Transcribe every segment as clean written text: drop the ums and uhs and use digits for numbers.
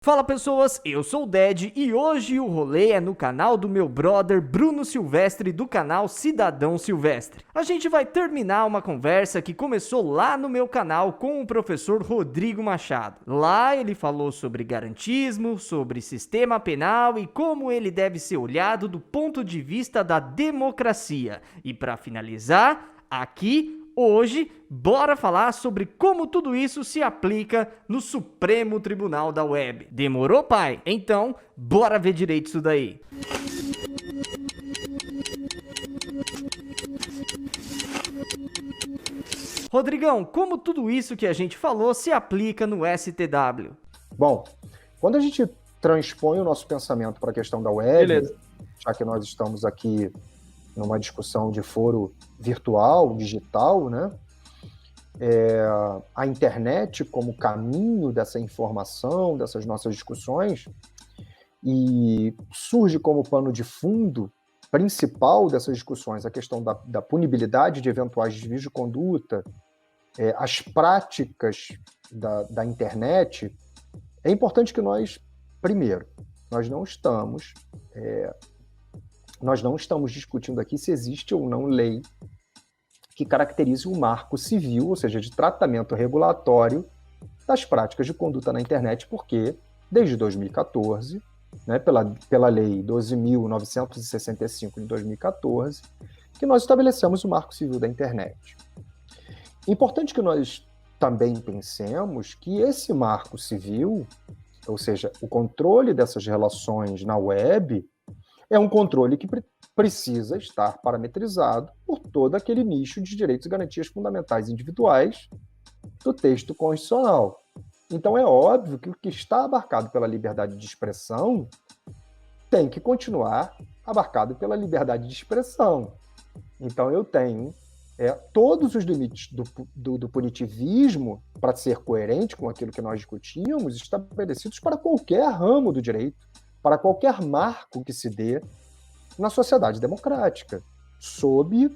Fala pessoas, eu sou o Ded e hoje o rolê é no canal do meu brother Bruno Silvestre do canal Cidadão Silvestre. A gente vai terminar uma conversa que começou lá no meu canal com o professor Rodrigo Machado. Lá ele falou sobre garantismo, sobre sistema penal e como ele deve ser olhado do ponto de vista da democracia. E para finalizar, aqui hoje, bora falar sobre como tudo isso se aplica no Supremo Tribunal da Web. Demorou, pai? Então, bora ver direito isso daí. Rodrigão, como tudo isso que a gente falou se aplica no STW? Bom, quando a gente transpõe o nosso pensamento para a questão da web, Beleza. já que nós estamos aqui numa discussão de foro virtual, digital, né? A internet como caminho dessa informação, dessas nossas discussões, e surge como pano de fundo principal dessas discussões a questão da punibilidade de eventuais desvios de conduta, as práticas da internet. É importante que nós, primeiro, nós não estamos discutindo aqui se existe ou não lei que caracterize o marco civil, ou seja, de tratamento regulatório das práticas de conduta na internet, porque desde 2014, né, pela Lei 12.965 de 2014, que nós estabelecemos o marco civil da internet. Importante que nós também pensemos que esse marco civil, ou seja, o controle dessas relações na web, é um controle que precisa estar parametrizado por todo aquele nicho de direitos e garantias fundamentais individuais do texto constitucional. Então é óbvio que o que está abarcado pela liberdade de expressão tem que continuar abarcado pela liberdade de expressão. Então eu tenho todos os limites do punitivismo, para ser coerente com aquilo que nós discutimos, estabelecidos para qualquer ramo do direito, para qualquer marco que se dê na sociedade democrática, sob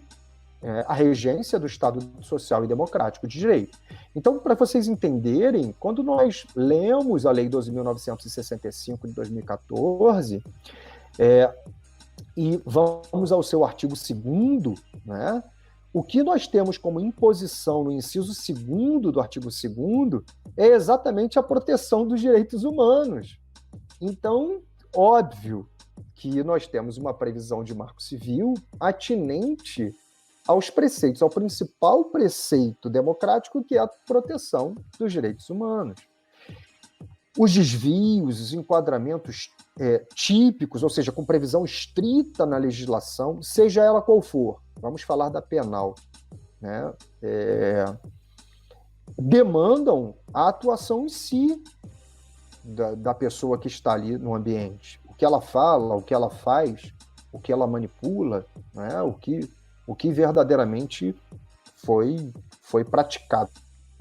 a regência do Estado social e democrático de direito. Então, para vocês entenderem, quando nós lemos a Lei 12.965 de 2014, e vamos ao seu artigo 2º, né, o que nós temos como imposição no inciso 2º do artigo 2º é exatamente a proteção dos direitos humanos. Então, óbvio que nós temos uma previsão de marco civil atinente aos preceitos, ao principal preceito democrático, que é a proteção dos direitos humanos. Os desvios, os enquadramentos típicos, ou seja, com previsão estrita na legislação, seja ela qual for, vamos falar da penal, né? Demandam a atuação em si da pessoa que está ali no ambiente. O que ela fala, o que ela faz, o que ela manipula, né? o que verdadeiramente foi praticado.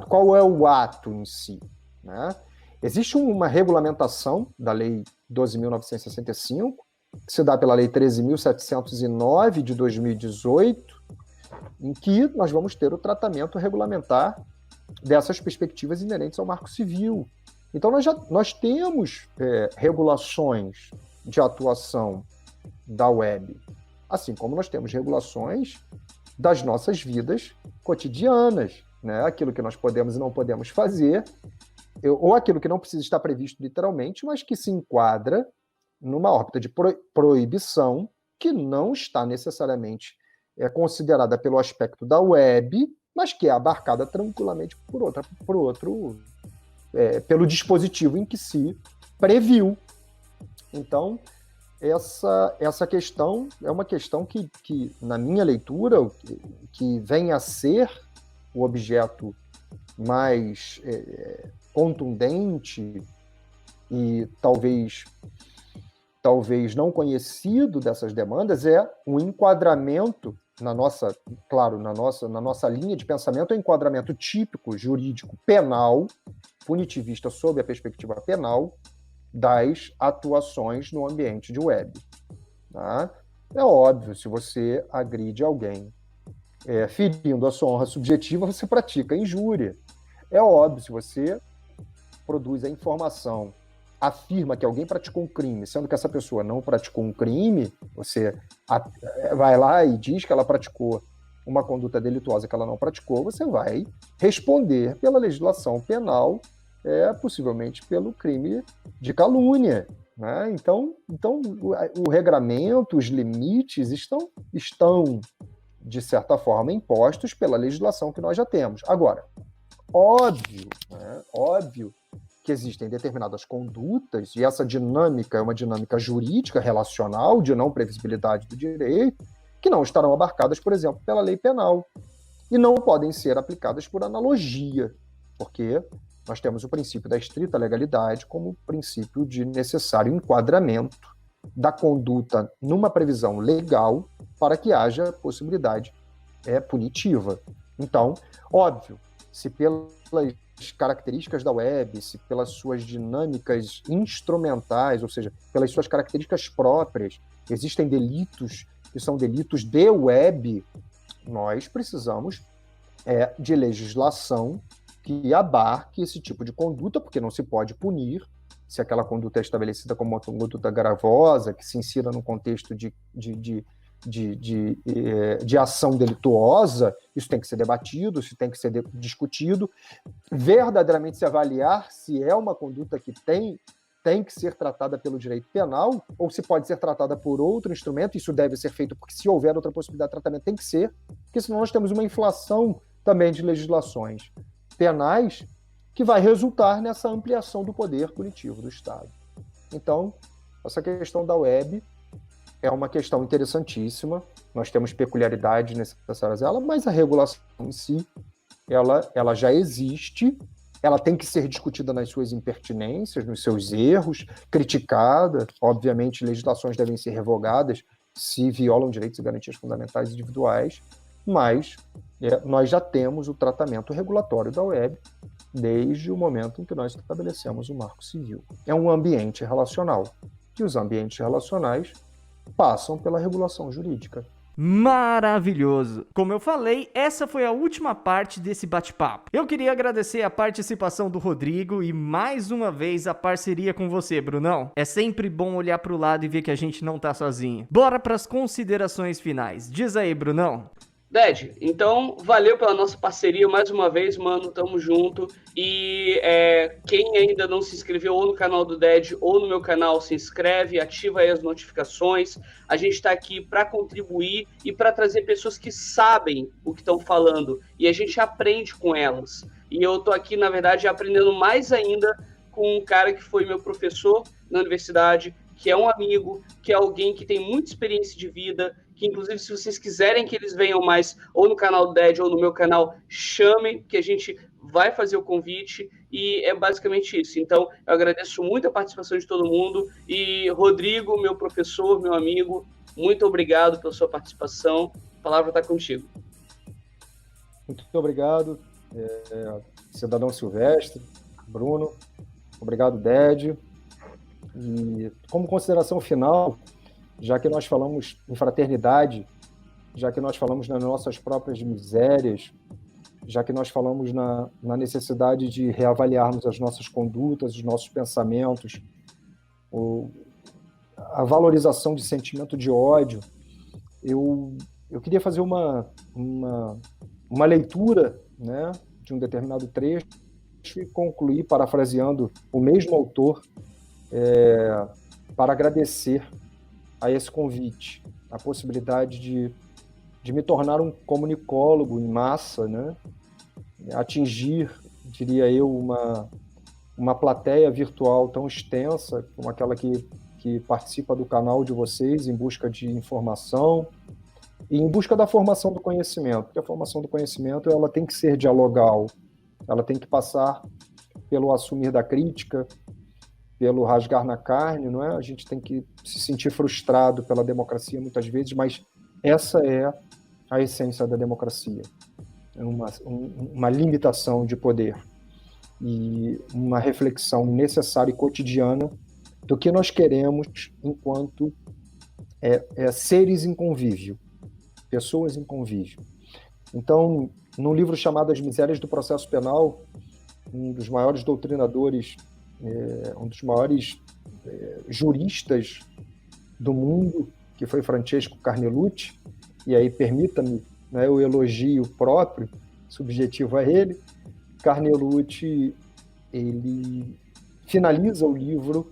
Qual é o ato em si? Né? Existe uma regulamentação da Lei 12.965, que se dá pela Lei 13.709 de 2018, em que nós vamos ter o tratamento regulamentar dessas perspectivas inerentes ao Marco Civil. Então, nós temos regulações de atuação da web, assim como nós temos regulações das nossas vidas cotidianas, né? Aquilo que nós podemos e não podemos fazer, ou aquilo que não precisa estar previsto literalmente, mas que se enquadra numa órbita de proibição que não está necessariamente considerada pelo aspecto da web, mas que é abarcada tranquilamente pelo dispositivo em que se previu. Então, essa questão é uma questão que na minha leitura, que vem a ser o objeto mais contundente e talvez não conhecido dessas demandas, é um enquadramento na nossa linha de pensamento, é um enquadramento típico, jurídico, penal, punitivista sob a perspectiva penal, das atuações no ambiente de web. Tá? É óbvio, se você agride alguém ferindo a sua honra subjetiva, você pratica injúria. É óbvio, se você produz a informação afirma que alguém praticou um crime, sendo que essa pessoa não praticou um crime, você vai lá e diz que ela praticou uma conduta delituosa que ela não praticou, você vai responder pela legislação penal, possivelmente pelo crime de calúnia. Né? Então o regramento, os limites estão, de certa forma, impostos pela legislação que nós já temos. Agora, óbvio que existem determinadas condutas, e essa dinâmica é uma dinâmica jurídica, relacional, de não previsibilidade do direito, que não estarão abarcadas, por exemplo, pela lei penal, e não podem ser aplicadas por analogia, porque nós temos o princípio da estrita legalidade como princípio de necessário enquadramento da conduta numa previsão legal para que haja possibilidade punitiva. Então, óbvio, se pelas características da web, se pelas suas dinâmicas instrumentais, ou seja, pelas suas características próprias, existem delitos que são delitos de web, nós precisamos de legislação que abarque esse tipo de conduta, porque não se pode punir se aquela conduta é estabelecida como uma conduta gravosa, que se insira no contexto de ação delituosa. Isso tem que ser debatido, isso tem que ser discutido, verdadeiramente se avaliar se é uma conduta que tem que ser tratada pelo direito penal, ou se pode ser tratada por outro instrumento. Isso deve ser feito, porque se houver outra possibilidade de tratamento, tem que ser, porque senão nós temos uma inflação também de legislações penais que vai resultar nessa ampliação do poder punitivo do Estado. Então, essa questão da web é uma questão interessantíssima, nós temos peculiaridades necessárias a ela, mas a regulação em si, ela já existe, ela tem que ser discutida nas suas impertinências, nos seus erros, criticada. Obviamente, legislações devem ser revogadas se violam direitos e garantias fundamentais individuais, mas nós já temos o tratamento regulatório da web desde o momento em que nós estabelecemos o Marco Civil. É um ambiente relacional, e os ambientes relacionais passam pela regulação jurídica. Maravilhoso! Como eu falei, essa foi a última parte desse bate-papo. Eu queria agradecer a participação do Rodrigo e mais uma vez a parceria com você, Brunão. É sempre bom olhar pro lado e ver que a gente não tá sozinho. Bora pras considerações finais. Diz aí, Brunão. Ded, então valeu pela nossa parceria mais uma vez, mano, tamo junto. E quem ainda não se inscreveu ou no canal do Ded ou no meu canal, se inscreve, ativa aí as notificações. A gente tá aqui para contribuir e para trazer pessoas que sabem o que estão falando, e a gente aprende com elas. E eu tô aqui, na verdade, aprendendo mais ainda com um cara que foi meu professor na universidade, que é um amigo, que é alguém que tem muita experiência de vida, que inclusive se vocês quiserem que eles venham mais ou no canal do Ded ou no meu canal, chamem, que a gente vai fazer o convite, e é basicamente isso. Então, eu agradeço muito a participação de todo mundo, e Rodrigo, meu professor, meu amigo, muito obrigado pela sua participação, a palavra está contigo. Muito obrigado, cidadão Silvestre, Bruno, obrigado, Ded. E como consideração final, já que nós falamos em fraternidade, já que nós falamos nas nossas próprias misérias, já que nós falamos na necessidade de reavaliarmos as nossas condutas, os nossos pensamentos, a valorização de sentimento de ódio, eu queria fazer uma leitura, né, de um determinado trecho e concluir parafraseando o mesmo autor, para agradecer a esse convite, a possibilidade de me tornar um comunicólogo em massa, né? Atingir, diria eu, uma plateia virtual tão extensa como aquela que participa do canal de vocês em busca de informação e em busca da formação do conhecimento, porque a formação do conhecimento ela tem que ser dialogal, ela tem que passar pelo assumir da crítica, pelo rasgar na carne, não é? A gente tem que se sentir frustrado pela democracia muitas vezes, mas essa é a essência da democracia. É uma limitação de poder e uma reflexão necessária e cotidiana do que nós queremos enquanto seres em convívio, pessoas em convívio. Então, num livro chamado As Misérias do Processo Penal, um dos maiores doutrinadores, um dos maiores juristas do mundo, que foi Francesco Carnelucci, e aí permita-me, né, o elogio próprio, subjetivo a ele. Carnelucci, ele finaliza o livro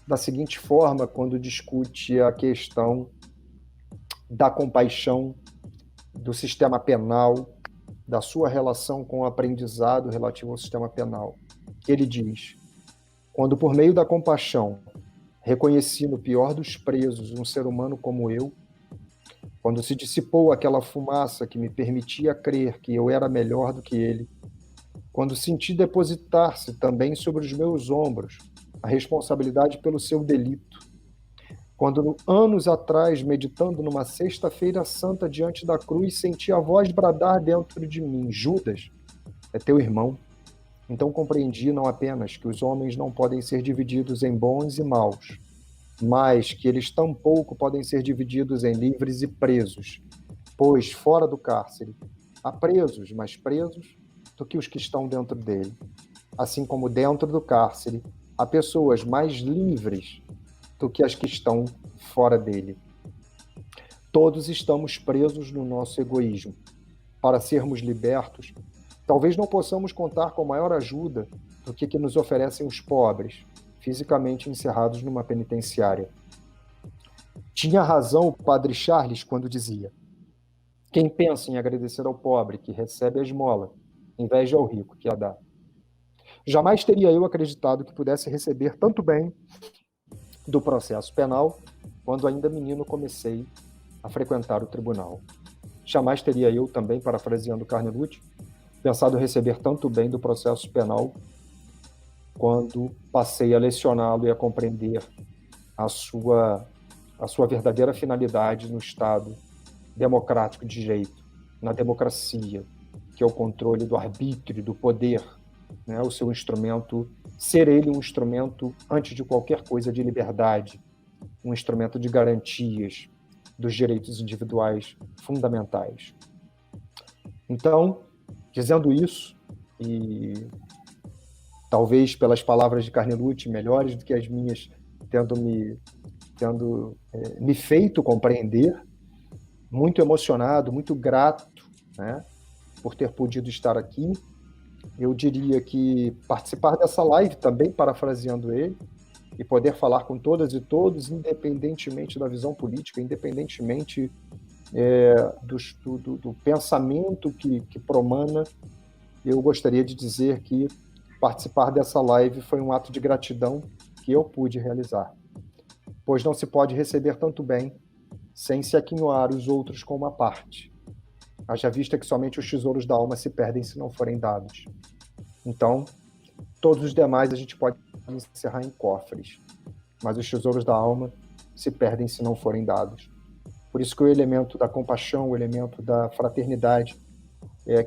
da seguinte forma, quando discute a questão da compaixão, do sistema penal, da sua relação com o aprendizado relativo ao sistema penal. Ele diz: quando por meio da compaixão reconheci no pior dos presos um ser humano como eu, quando se dissipou aquela fumaça que me permitia crer que eu era melhor do que ele, quando senti depositar-se também sobre os meus ombros a responsabilidade pelo seu delito, quando anos atrás, meditando numa sexta-feira santa diante da cruz, senti a voz bradar dentro de mim: Judas, é teu irmão. Então compreendi não apenas que os homens não podem ser divididos em bons e maus, mas que eles tampouco podem ser divididos em livres e presos, pois fora do cárcere há presos mais presos do que os que estão dentro dele, assim como dentro do cárcere há pessoas mais livres do que as que estão fora dele. Todos estamos presos no nosso egoísmo. Para sermos libertos, talvez não possamos contar com maior ajuda do que nos oferecem os pobres, fisicamente encerrados numa penitenciária. Tinha razão o padre Charles quando dizia: quem pensa em agradecer ao pobre que recebe a esmola, inveja ao rico que a dá. Jamais teria eu acreditado que pudesse receber tanto bem do processo penal quando ainda menino comecei a frequentar o tribunal. Jamais teria eu também, parafraseando Carnelucci, pensado receber tanto bem do processo penal quando passei a lecioná-lo e a compreender a sua verdadeira finalidade no Estado democrático de direito, na democracia, que é o controle do arbítrio, do poder, né, o seu instrumento, ser ele um instrumento, antes de qualquer coisa, de liberdade, um instrumento de garantias dos direitos individuais fundamentais. Então, dizendo isso, e talvez pelas palavras de Carnelucci, melhores do que as minhas, tendo me feito compreender, muito emocionado, muito grato, né, por ter podido estar aqui. Eu diria que participar dessa live também, parafraseando ele, e poder falar com todas e todos, independentemente da visão política, independentemente do pensamento que promana, eu gostaria de dizer que participar dessa live foi um ato de gratidão que eu pude realizar, pois não se pode receber tanto bem sem se aquinhoar os outros com uma parte. Haja vista que somente os tesouros da alma se perdem se não forem dados. Então, todos os demais a gente pode encerrar em cofres, mas os tesouros da alma se perdem se não forem dados. Por isso que o elemento da compaixão, o elemento da fraternidade,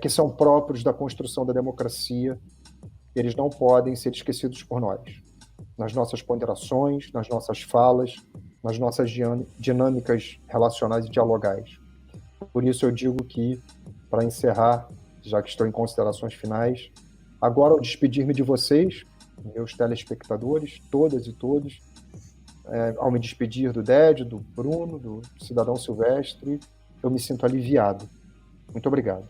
que são próprios da construção da democracia, eles não podem ser esquecidos por nós, nas nossas ponderações, nas nossas falas, nas nossas dinâmicas relacionais e dialogais. Por isso eu digo que, para encerrar, já que estou em considerações finais, agora, ao despedir-me de vocês, meus telespectadores, todas e todos, ao me despedir do Dédio, do Bruno, do Cidadão Silvestre, eu me sinto aliviado. Muito obrigado.